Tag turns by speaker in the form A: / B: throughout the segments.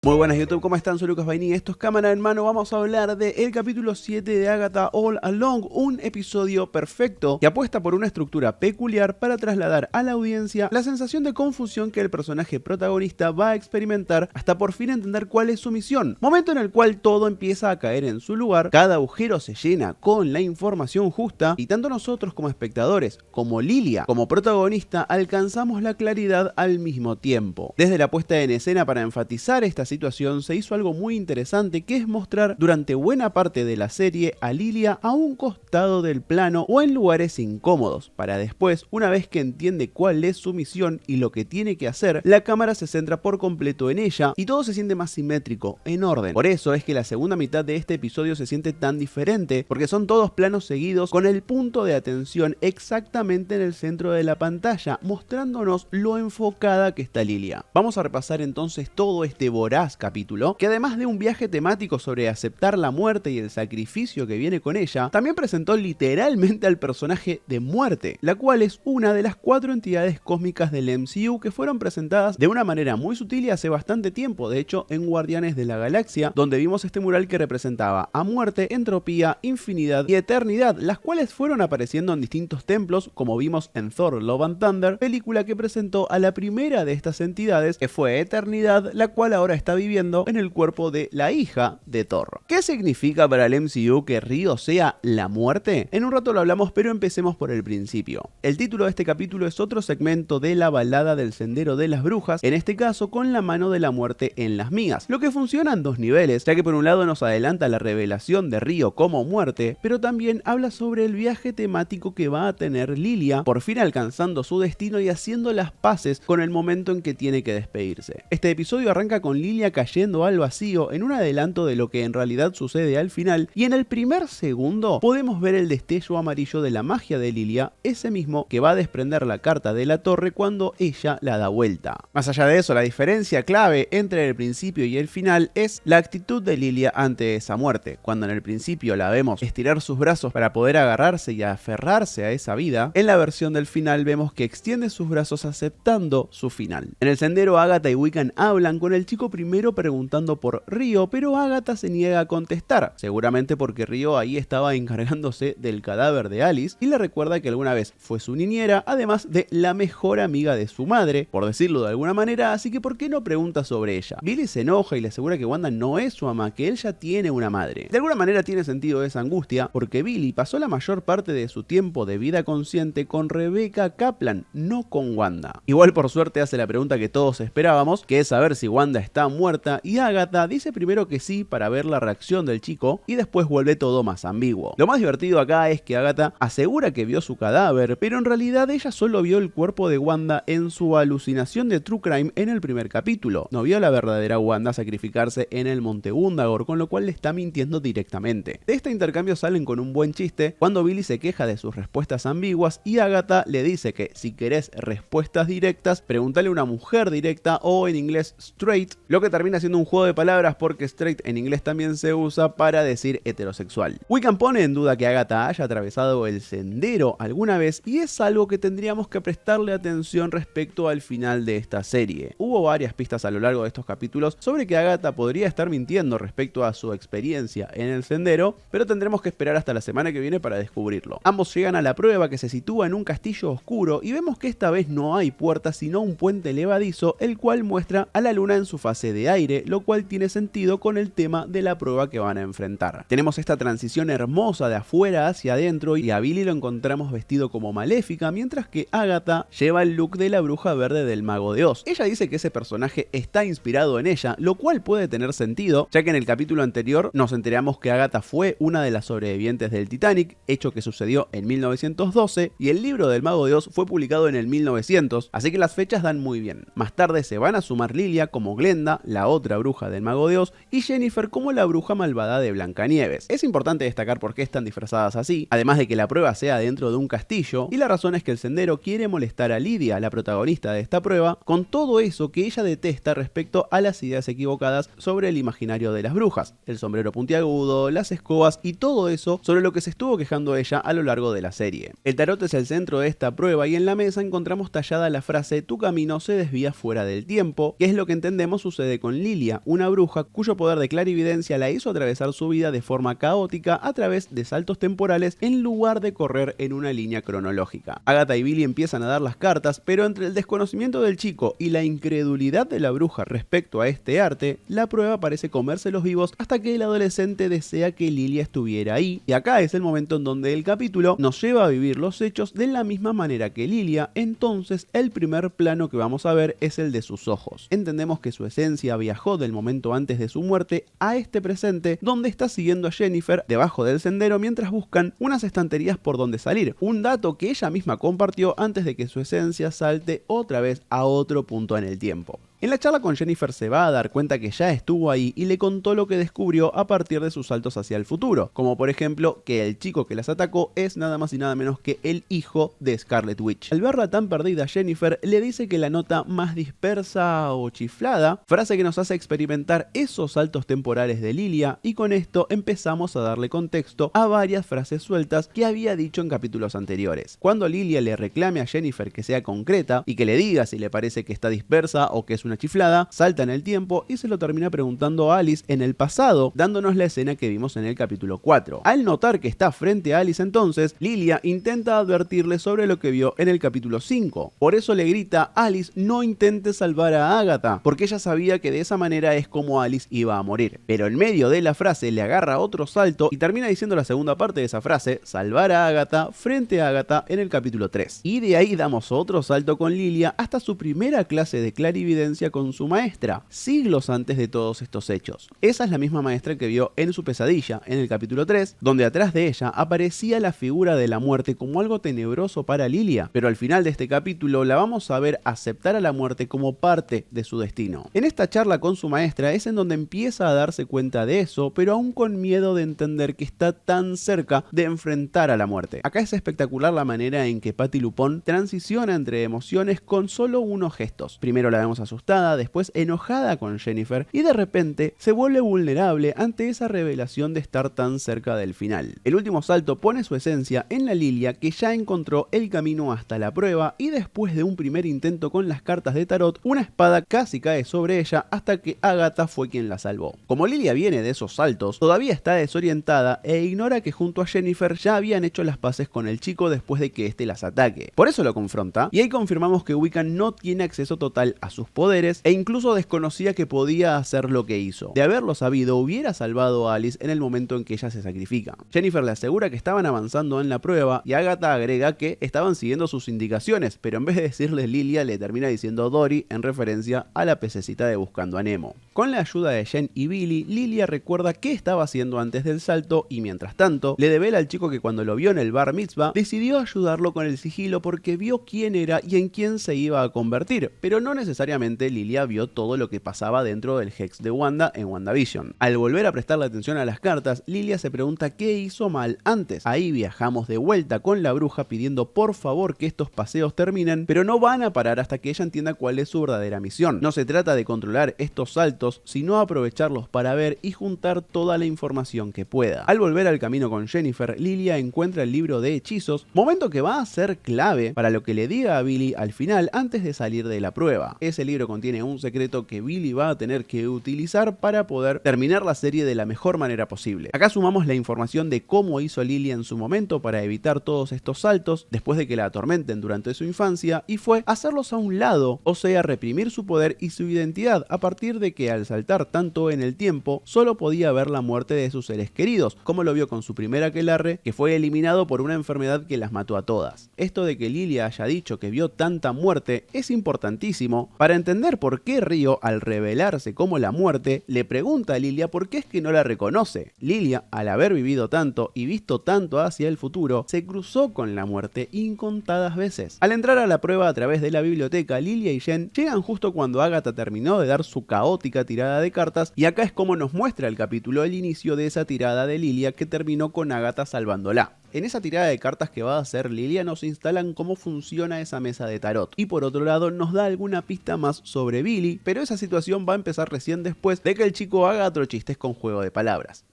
A: Muy buenas YouTube, ¿cómo están? Soy Lucas Baini, esto es Cámara en Mano. Vamos a hablar del capítulo 7 de Agatha All Along, un episodio perfecto que apuesta por una estructura peculiar para trasladar a la audiencia la sensación de confusión que el personaje protagonista va a experimentar hasta por fin entender cuál es su misión. Momento en el cual todo empieza a caer en su lugar, cada agujero se llena con la información justa y tanto nosotros como espectadores, como Lilia, como protagonista, alcanzamos la claridad al mismo tiempo. Desde la puesta en escena para enfatizar esta situación se hizo algo muy interesante, que es mostrar durante buena parte de la serie a Lilia a un costado del plano o en lugares incómodos, para después, una vez que entiende cuál es su misión y lo que tiene que hacer, la cámara se centra por completo en ella y todo se siente más simétrico, en orden. Por eso es que la segunda mitad de este episodio se siente tan diferente, porque son todos planos seguidos con el punto de atención exactamente en el centro de la pantalla, mostrándonos lo enfocada que está Lilia. Vamos a repasar entonces todo este voraz capítulo, que además de un viaje temático sobre aceptar la muerte y el sacrificio que viene con ella, también presentó literalmente al personaje de Muerte, la cual es una de las 4 entidades cósmicas del MCU que fueron presentadas de una manera muy sutil y hace bastante tiempo, de hecho en Guardianes de la Galaxia, donde vimos este mural que representaba a muerte, entropía, infinidad y eternidad, las cuales fueron apareciendo en distintos templos, como vimos en Thor Love and Thunder, película que presentó a la primera de estas entidades, que fue Eternidad, la cual ahora está viviendo en el cuerpo de la hija de Thor. ¿Qué significa para el MCU que Río sea la muerte? En un rato lo hablamos, pero empecemos por el principio. El título de este capítulo es otro segmento de la balada del Sendero de las Brujas, en este caso con la mano de la muerte en las migas, lo que funciona en dos niveles, ya que por un lado nos adelanta la revelación de Río como muerte, pero también habla sobre el viaje temático que va a tener Lilia, por fin alcanzando su destino y haciendo las paces con el momento en que tiene que despedirse. Este episodio arranca con Lilia cayendo al vacío en un adelanto de lo que en realidad sucede al final, y en el primer segundo podemos ver el destello amarillo de la magia de Lilia, ese mismo que va a desprender la carta de la torre cuando ella la da vuelta. Más allá de eso, la diferencia clave entre el principio y el final es la actitud de Lilia ante esa muerte. Cuando en el principio la vemos estirar sus brazos para poder agarrarse y aferrarse a esa vida, en la versión del final vemos que extiende sus brazos aceptando su final. En el sendero, Agatha y Wiccan hablan con el chico primero preguntando por Río, pero Agatha se niega a contestar, seguramente porque Río ahí estaba encargándose del cadáver de Alice y le recuerda que alguna vez fue su niñera, además de la mejor amiga de su madre, por decirlo de alguna manera, así que ¿por qué no pregunta sobre ella? Billy se enoja y le asegura que Wanda no es su mamá, que él ya tiene una madre. De alguna manera tiene sentido esa angustia, porque Billy pasó la mayor parte de su tiempo de vida consciente con Rebecca Kaplan, no con Wanda. Igual por suerte hace la pregunta que todos esperábamos, que es saber si Wanda está muerta, y Agatha dice primero que sí para ver la reacción del chico y después vuelve todo más ambiguo. Lo más divertido acá es que Agatha asegura que vio su cadáver, pero en realidad ella solo vio el cuerpo de Wanda en su alucinación de True Crime en el primer capítulo. No vio a la verdadera Wanda sacrificarse en el Monte Gundagor, con lo cual le está mintiendo directamente. De este intercambio salen con un buen chiste cuando Billy se queja de sus respuestas ambiguas y Agatha le dice que si querés respuestas directas, pregúntale a una mujer directa, o en inglés straight, lo que termina siendo un juego de palabras porque straight en inglés también se usa para decir heterosexual. Wiccan pone en duda que Agatha haya atravesado el sendero alguna vez, y es algo que tendríamos que prestarle atención respecto al final de esta serie. Hubo varias pistas a lo largo de estos capítulos sobre que Agatha podría estar mintiendo respecto a su experiencia en el sendero, pero tendremos que esperar hasta la semana que viene para descubrirlo. Ambos llegan a la prueba, que se sitúa en un castillo oscuro, y vemos que esta vez no hay puertas sino un puente levadizo, el cual muestra a la luna en su fase de aire, lo cual tiene sentido con el tema de la prueba que van a enfrentar. Tenemos esta transición hermosa de afuera hacia adentro, y a Billy lo encontramos vestido como Maléfica, mientras que Agatha lleva el look de la bruja verde del Mago de Oz. Ella dice que ese personaje está inspirado en ella, lo cual puede tener sentido, ya que en el capítulo anterior nos enteramos que Agatha fue una de las sobrevivientes del Titanic, hecho que sucedió en 1912, y el libro del Mago de Oz fue publicado en el 1900, así que las fechas dan muy bien. Más tarde se van a sumar Lilia como Glenda, la otra bruja del Mago de Oz, y Jennifer como la bruja malvada de Blancanieves. Es importante destacar por qué están disfrazadas así, además de que la prueba sea dentro de un castillo, y la razón es que el sendero quiere molestar a Lidia, la protagonista de esta prueba, con todo eso que ella detesta respecto a las ideas equivocadas sobre el imaginario de las brujas, el sombrero puntiagudo, las escobas y todo eso sobre lo que se estuvo quejando ella a lo largo de la serie. El tarot es el centro de esta prueba, y en la mesa encontramos tallada la frase "tu camino se desvía fuera del tiempo", que es lo que entendemos sucede sucede con Lilia, una bruja cuyo poder de clarividencia la hizo atravesar su vida de forma caótica a través de saltos temporales en lugar de correr en una línea cronológica. Agatha y Billy empiezan a dar las cartas, pero entre el desconocimiento del chico y la incredulidad de la bruja respecto a este arte, la prueba parece comérselos vivos hasta que el adolescente desea que Lilia estuviera ahí, y acá es el momento en donde el capítulo nos lleva a vivir los hechos de la misma manera que Lilia. Entonces el primer plano que vamos a ver es el de sus ojos. Entendemos que su esencia viajó del momento antes de su muerte a este presente, donde está siguiendo a Jennifer debajo del sendero mientras buscan unas estanterías por donde salir, un dato que ella misma compartió antes de que su esencia salte otra vez a otro punto en el tiempo. En la charla con Jennifer se va a dar cuenta que ya estuvo ahí y le contó lo que descubrió a partir de sus saltos hacia el futuro, como por ejemplo que el chico que las atacó es nada más y nada menos que el hijo de Scarlet Witch. Al verla tan perdida, Jennifer le dice que la nota más dispersa o chiflada, frase que nos hace experimentar esos saltos temporales de Lilia, y con esto empezamos a darle contexto a varias frases sueltas que había dicho en capítulos anteriores. Cuando Lilia le reclame a Jennifer que sea concreta y que le diga si le parece que está dispersa o que es una chiflada, salta en el tiempo y se lo termina preguntando a Alice en el pasado, dándonos la escena que vimos en el capítulo 4. Al notar que está frente a Alice entonces, Lilia intenta advertirle sobre lo que vio en el capítulo 5. Por eso le grita: Alice, no intentes salvar a Agatha, porque ella sabía que de esa manera es como Alice iba a morir. Pero en medio de la frase le agarra otro salto y termina diciendo la segunda parte de esa frase, salvar a Agatha, frente a Agatha, en el capítulo 3. Y de ahí damos otro salto con Lilia hasta su primera clase de clarividencia con su maestra, siglos antes de todos estos hechos. Esa es la misma maestra que vio en su pesadilla, en el capítulo 3, donde atrás de ella aparecía la figura de la muerte como algo tenebroso para Lilia, pero al final de este capítulo la vamos a ver aceptar a la muerte como parte de su destino. En esta charla con su maestra es en donde empieza a darse cuenta de eso, pero aún con miedo de entender que está tan cerca de enfrentar a la muerte. Acá es espectacular la manera en que Patti LuPone transiciona entre emociones con solo unos gestos. Primero la vemos asustada, después enojada con Jennifer, y de repente se vuelve vulnerable ante esa revelación de estar tan cerca del final. El último salto pone su esencia en la Lilia que ya encontró el camino hasta la prueba, y después de un primer intento con las cartas de tarot, una espada casi cae sobre ella hasta que Agatha fue quien la salvó. Como Lilia viene de esos saltos, todavía está desorientada e ignora que junto a Jennifer ya habían hecho las paces con el chico después de que éste las ataque. Por eso lo confronta, y ahí confirmamos que Wiccan no tiene acceso total a sus poderes e incluso desconocía que podía hacer lo que hizo. De haberlo sabido, hubiera salvado a Alice en el momento en que ella se sacrifica. Jennifer le asegura que estaban avanzando en la prueba y Agatha agrega que estaban siguiendo sus indicaciones, pero en vez de decirle Lilia le termina diciendo Dory en referencia a la pececita de Buscando a Nemo. Con la ayuda de Jen y Billy, Lilia recuerda qué estaba haciendo antes del salto y mientras tanto le devela al chico que cuando lo vio en el bar mitzvah decidió ayudarlo con el sigilo porque vio quién era y en quién se iba a convertir, pero no necesariamente Lilia vio todo lo que pasaba dentro del Hex de Wanda en WandaVision. Al volver a prestarle atención a las cartas, Lilia se pregunta qué hizo mal antes. Ahí viajamos de vuelta con la bruja pidiendo por favor que estos paseos terminen, pero no van a parar hasta que ella entienda cuál es su verdadera misión. No se trata de controlar estos saltos, sino aprovecharlos para ver y juntar toda la información que pueda. Al volver al camino con Jennifer, Lilia encuentra el libro de hechizos, momento que va a ser clave para lo que le diga a Billy al final antes de salir de la prueba. Ese libro contiene un secreto que Billy va a tener que utilizar para poder terminar la serie de la mejor manera posible. Acá sumamos la información de cómo hizo Lilia en su momento para evitar todos estos saltos después de que la atormenten durante su infancia, y fue hacerlos a un lado, o sea, reprimir su poder y su identidad a partir de que al saltar tanto en el tiempo solo podía ver la muerte de sus seres queridos, como lo vio con su primer aquelarre, que fue eliminado por una enfermedad que las mató a todas. Esto de que Lilia haya dicho que vio tanta muerte es importantísimo para entender por qué Rio, al revelarse como la muerte, le pregunta a Lilia por qué es que no la reconoce. Lilia, al haber vivido tanto y visto tanto hacia el futuro, se cruzó con la muerte incontadas veces. Al entrar a la prueba a través de la biblioteca, Lilia y Jen llegan justo cuando Agatha terminó de dar su caótica tirada de cartas, y acá es como nos muestra el capítulo el inicio de esa tirada de Lilia que terminó con Agatha salvándola. En esa tirada de cartas que va a hacer Lilia nos instalan cómo funciona esa mesa de tarot, y por otro lado nos da alguna pista más sobre Billy, pero esa situación va a empezar recién después de que el chico haga otro chistes con juego de palabras.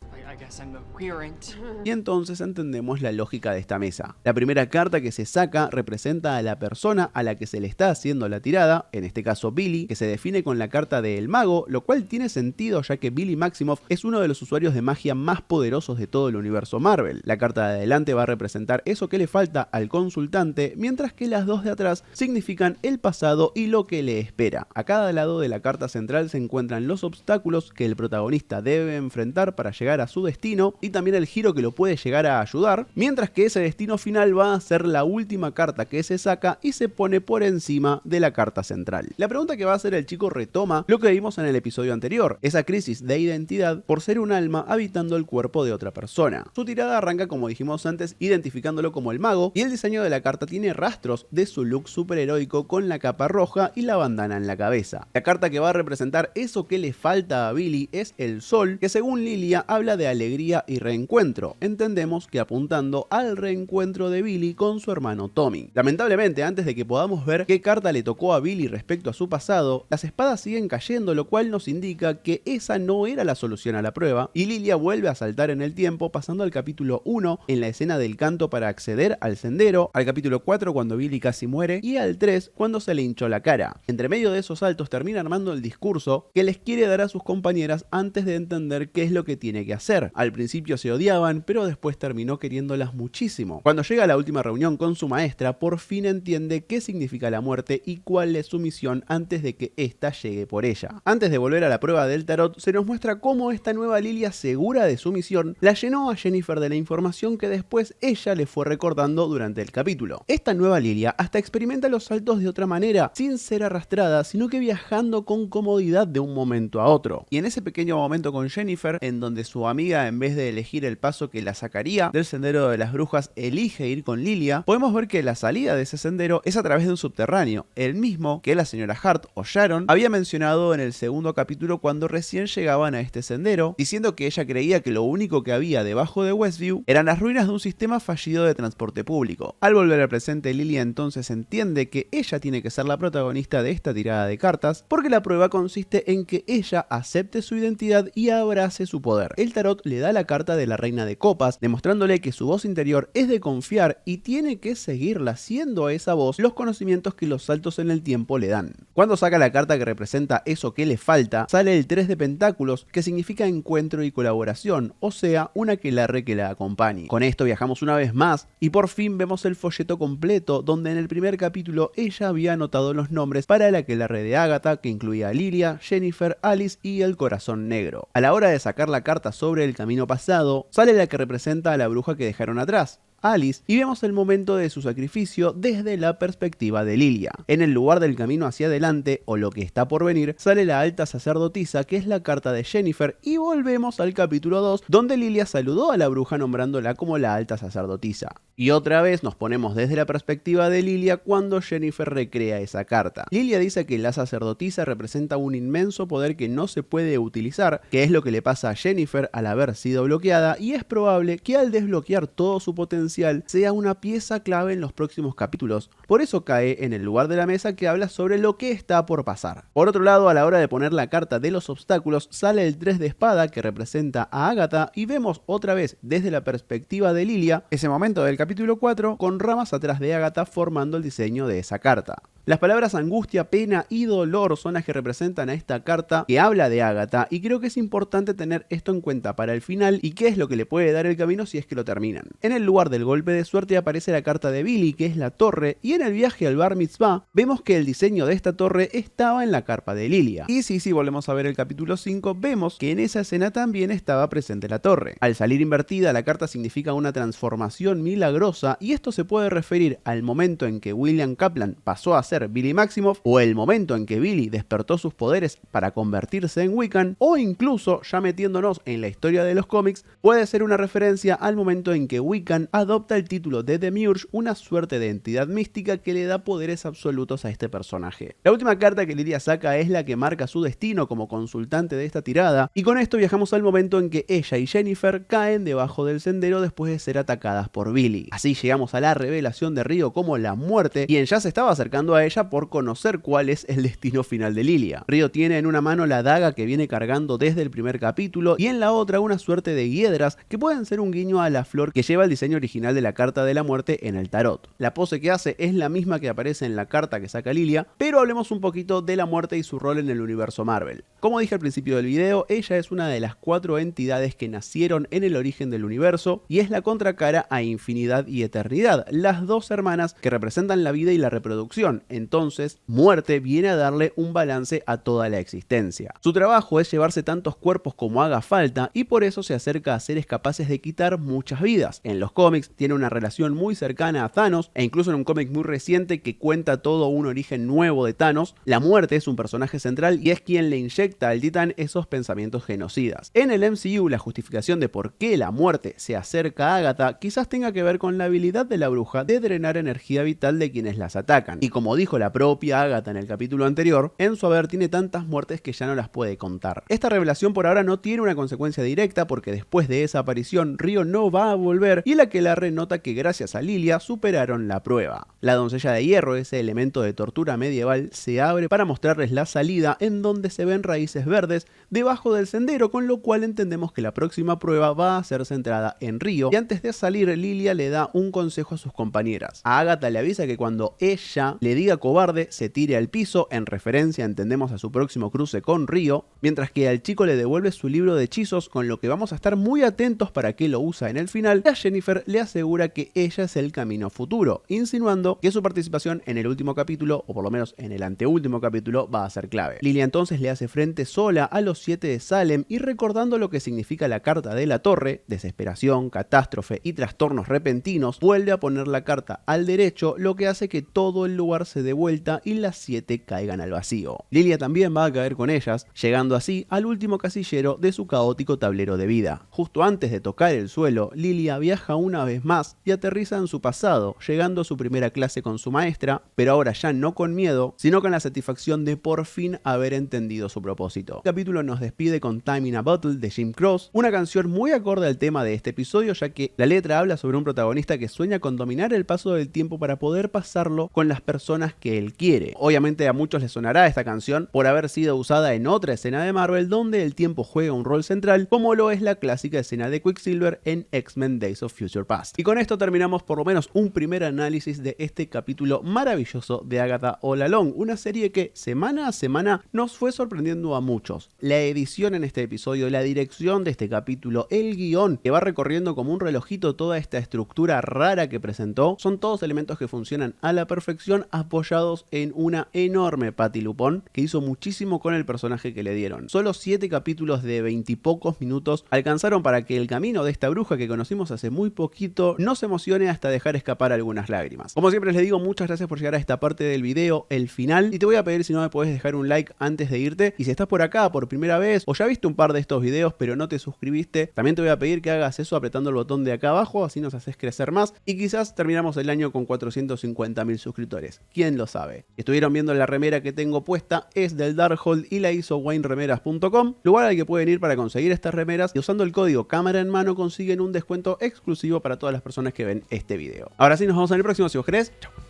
A: Y entonces entendemos la lógica de esta mesa. La primera carta que se saca representa a la persona a la que se le está haciendo la tirada, en este caso Billy, que se define con la carta del mago, lo cual tiene sentido ya que Billy Maximoff es uno de los usuarios de magia más poderosos de todo el universo Marvel. La carta de adelante va a representar eso que le falta al consultante, mientras que las dos de atrás significan el pasado y lo que le espera. A cada lado de la carta central se encuentran los obstáculos que el protagonista debe enfrentar para llegar a su destino y también el giro que lo puede llegar a ayudar, mientras que ese destino final va a ser la última carta que se saca y se pone por encima de la carta central. La pregunta que va a hacer el chico retoma lo que vimos en el episodio anterior, esa crisis de identidad por ser un alma habitando el cuerpo de otra persona. Su tirada arranca, como dijimos antes, identificándolo como el mago, y el diseño de la carta tiene rastros de su look superheroico con la capa roja y la bandana en la cabeza. La carta que va a representar eso que le falta a Billy es el sol, que según Lilia habla de alegría y reencuentro. Entendemos que apuntando al reencuentro de Billy con su hermano Tommy. Lamentablemente, antes de que podamos ver qué carta le tocó a Billy respecto a su pasado, las espadas siguen cayendo, lo cual nos indica que esa no era la solución a la prueba, y Lilia vuelve a saltar en el tiempo, pasando al capítulo 1 en la escena del canto para acceder al sendero, al capítulo 4 cuando Billy casi muere y al 3 cuando se le hinchó la cara. Entre medio de esos saltos termina armando el discurso que les quiere dar a sus compañeras antes de entender qué es lo que tiene que hacer. Al principio se odiaban, pero después terminó queriéndolas muchísimo. Cuando llega a la última reunión con su maestra, por fin entiende qué significa la muerte y cuál es su misión antes de que ésta llegue por ella. Antes de volver a la prueba del tarot, se nos muestra cómo esta nueva Lilia, segura de su misión, la llenó a Jennifer de la información que después ella le fue recordando durante el capítulo. Esta nueva Lilia hasta experimenta los saltos de otra manera, sin ser arrastrada, sino que viajando con comodidad de un momento a otro. Y en ese pequeño momento con Jennifer, en donde su amiga, en vez de elegir el paso que la sacaría del sendero de las brujas, elige ir con Lilia, podemos ver que la salida de ese sendero es a través de un subterráneo, el mismo que la señora Hart o Sharon había mencionado en el segundo capítulo cuando recién llegaban a este sendero, diciendo que ella creía que lo único que había debajo de Westview eran las ruinas de un sistema fallido de transporte público. Al volver al presente, Lilia entonces entiende que ella tiene que ser la protagonista de esta tirada de cartas, porque la prueba consiste en que ella acepte su identidad y abrace su poder. El tarot le da la carta de la reina de copas, demostrándole que su voz interior es de confiar y tiene que seguirla, siendo esa voz los conocimientos que los saltos en el tiempo le dan. Cuando saca la carta que representa eso que le falta, sale el 3 de pentáculos, que significa encuentro y colaboración, o sea, un aquelarre que la acompañe. Con esto viajamos una vez más y por fin vemos el folleto completo, donde en el primer capítulo ella había anotado los nombres para el aquelarre de Agatha, que incluía a Lilia, Jennifer, Alice y el corazón negro. A la hora de sacar la carta sobre el camino pasado, sale la que representa a la bruja que dejaron atrás, Alice, y vemos el momento de su sacrificio desde la perspectiva de Lilia. En el lugar del camino hacia adelante, o lo que está por venir, sale la alta sacerdotisa, que es la carta de Jennifer, y volvemos al capítulo 2, donde Lilia saludó a la bruja nombrándola como la alta sacerdotisa. Y otra vez nos ponemos desde la perspectiva de Lilia cuando Jennifer recrea esa carta. Lilia dice que la sacerdotisa representa un inmenso poder que no se puede utilizar, que es lo que le pasa a Jennifer al haber sido bloqueada, y es probable que al desbloquear todo su potencial sea una pieza clave en los próximos capítulos. Por eso cae en el lugar de la mesa que habla sobre lo que está por pasar. Por otro lado, a la hora de poner la carta de los obstáculos, sale el 3 de espada, que representa a Agatha, y vemos otra vez desde la perspectiva de Lilia ese momento del capítulo 4 con ramas atrás de Agatha formando el diseño de esa carta. Las palabras angustia, pena y dolor son las que representan a esta carta que habla de Agatha, y creo que es importante tener esto en cuenta para el final y qué es lo que le puede dar el camino si es que lo terminan. En el lugar del golpe de suerte aparece la carta de Billy, que es la torre, y en el viaje al Bar Mitzvah vemos que el diseño de esta torre estaba en la carpa de Lilia. Y si volvemos a ver el capítulo 5, vemos que en esa escena también estaba presente la torre. Al salir invertida, la carta significa una transformación milagrosa, y esto se puede referir al momento en que William Kaplan pasó a ser Billy Maximoff, o el momento en que Billy despertó sus poderes para convertirse en Wiccan, o incluso, ya metiéndonos en la historia de los cómics, puede ser una referencia al momento en que Wiccan adopta el título de Demiurge, una suerte de entidad mística que le da poderes absolutos a este personaje. La última carta que Lilia saca es la que marca su destino como consultante de esta tirada, y con esto viajamos al momento en que ella y Jennifer caen debajo del sendero después de ser atacadas por Billy. Así llegamos a la revelación de Rio como la muerte, quien ya se estaba acercando a ella por conocer cuál es el destino final de Lilia. Ryo tiene en una mano la daga que viene cargando desde el primer capítulo y en la otra una suerte de hiedras que pueden ser un guiño a la flor que lleva el diseño original de la carta de la muerte en el tarot. La pose que hace es la misma que aparece en la carta que saca Lilia, pero hablemos un poquito de la muerte y su rol en el universo Marvel. Como dije al principio del video, ella es una de las 4 entidades que nacieron en el origen del universo y es la contracara a Infinidad y Eternidad, las 2 hermanas que representan la vida y la reproducción. Entonces, muerte viene a darle un balance a toda la existencia. Su trabajo es llevarse tantos cuerpos como haga falta y por eso se acerca a seres capaces de quitar muchas vidas. En los cómics tiene una relación muy cercana a Thanos e incluso en un cómic muy reciente que cuenta todo un origen nuevo de Thanos, la muerte es un personaje central y es quien le inyecta al titán esos pensamientos genocidas. En el MCU la justificación de por qué la muerte se acerca a Agatha quizás tenga que ver con la habilidad de la bruja de drenar energía vital de quienes las atacan. Y como dijo la propia Agatha en el capítulo anterior, en su haber tiene tantas muertes que ya no las puede contar. Esta revelación por ahora no tiene una consecuencia directa porque después de esa aparición Ryo no va a volver y el Aquelarre nota que gracias a Lilia superaron la prueba. La doncella de hierro, ese elemento de tortura medieval, se abre para mostrarles la salida en donde se ven raíces verdes debajo del sendero, con lo cual entendemos que la próxima prueba va a ser centrada en Ryo y antes de salir Lilia le da un consejo a sus compañeras. A Agatha le avisa que cuando ella le diga cobarde se tire al piso, en referencia entendemos a su próximo cruce con Ryo, mientras que al chico le devuelve su libro de hechizos, con lo que vamos a estar muy atentos para qué lo usa en el final, y a Jennifer le asegura que ella es el camino futuro, insinuando que su participación en el último capítulo, o por lo menos en el anteúltimo capítulo, va a ser clave. Lilia entonces le hace frente sola a los 7 de Salem y recordando lo que significa la carta de la torre, desesperación, catástrofe y trastornos repentinos, vuelve a poner la carta al derecho, lo que hace que todo el lugar se dé vuelta y las 7 caigan al vacío. Lilia también va a caer con ellas, llegando así al último casillero de su caótico tablero de vida. Justo antes de tocar el suelo, Lilia viaja una vez más y aterriza en su pasado, llegando a su primera clase con su maestra, pero ahora ya no con miedo, sino con la satisfacción de por fin haber entendido su propósito. El capítulo nos despide con Time in a Bottle de Jim Croce, una canción muy acorde al tema de este episodio, ya que la letra habla sobre un protagonista que sueña con dominar el paso del tiempo para poder pasarlo con las personas que él quiere. Obviamente a muchos les sonará esta canción por haber sido usada en otra escena de Marvel donde el tiempo juega un rol central, como lo es la clásica escena de Quicksilver en X-Men Days of Future Past. Y con esto terminamos por lo menos un primer análisis de este capítulo maravilloso de Agatha All Along, una serie que semana a semana nos fue sorprendiendo a muchos. La edición en este episodio, la dirección de este capítulo, el guión que va recorriendo como un relojito toda esta estructura rara que presentó, son todos elementos que funcionan a la perfección, apoyados en una enorme Patti LuPone que hizo muchísimo con el personaje que le dieron. Solo 7 capítulos de 20 y pocos minutos alcanzaron para que el camino de esta bruja que conocimos hace muy poquito nos emocione hasta dejar escapar algunas lágrimas. Como siempre les digo, muchas gracias por llegar a esta parte del video, el final, y te voy a pedir si no me podés dejar un like antes de irte, y si estás por acá por primera vez o ya viste un par de estos videos pero no te suscribiste, también te voy a pedir que hagas eso apretando el botón de acá abajo, así nos haces crecer más y quizás terminamos el año con 450.000 suscriptores, quién lo sabe. Si estuvieron viendo la remera que tengo puesta, es del Darkhold y la hizo WayneRemeras.com, lugar al que pueden ir para conseguir estas remeras, y usando el código cámara en mano consiguen un descuento exclusivo para todas las personas que ven este video. Ahora sí, nos vemos en el próximo, si vos querés. Chau.